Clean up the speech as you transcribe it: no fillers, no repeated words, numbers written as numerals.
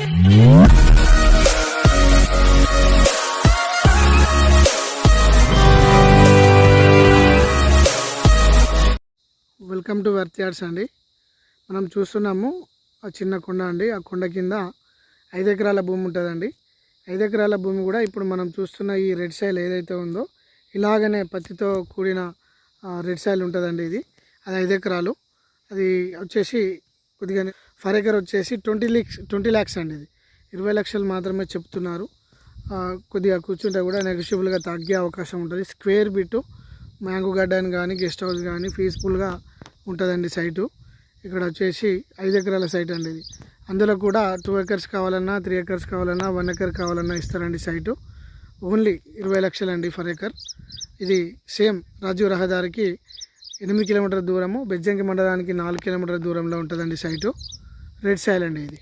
Welcome to worth yards అండి. మనం చూస్తున్నాము ఆ చిన్న కొండ అండి. ఆ కొండ కింద 5 ఎకరాల భూమి ఉంటుందండి. 5 ఎకరాల భూమి కూడా ఇప్పుడు మనం చూస్తున్న ఈ రెడ్ సాయిల్ ఏదైతే ఉందో ఇలాగనే పత్తితో కూడిన రెడ్ సాయిల్ ఉంటుందండి. అది 5 ఎకరాలు. అది వచ్చేసి కొద్దిగా ఫర్ ఎకర్ వచ్చేసి 20 lakhs అండి. ఇది 20 లక్షలు మాత్రమే చెప్తున్నారు. కొద్దిగా కూర్చుంటే కూడా నెగోషియబుల్గా తగ్గే అవకాశం ఉంటుంది. స్క్వేర్ బిట్ మ్యాంగో గార్డెన్ కానీ గెస్ట్ హౌస్ కానీ పీస్ఫుల్గా ఉంటుందండి సైటు. ఇక్కడ వచ్చేసి 5 ఎకరాల సైట్ అండి. ఇది అందులో కూడా 2 acres కావాలన్నా 3 acres కావాలన్నా 1 acre కావాలన్నా ఇస్తారండి సైటు. ఓన్లీ 20 లక్షలు అండి ఫర్ ఎకర్. ఇది సేమ్ రాజీవ్ రహదారికి 8 కిలోమీటర్ల దూరము, బెజ్జంకి మండలానికి 4 కిలోమీటర్ల దూరంలో ఉంటుందండి సైటు. రెడ్ సాయిల్ అండి ఇది.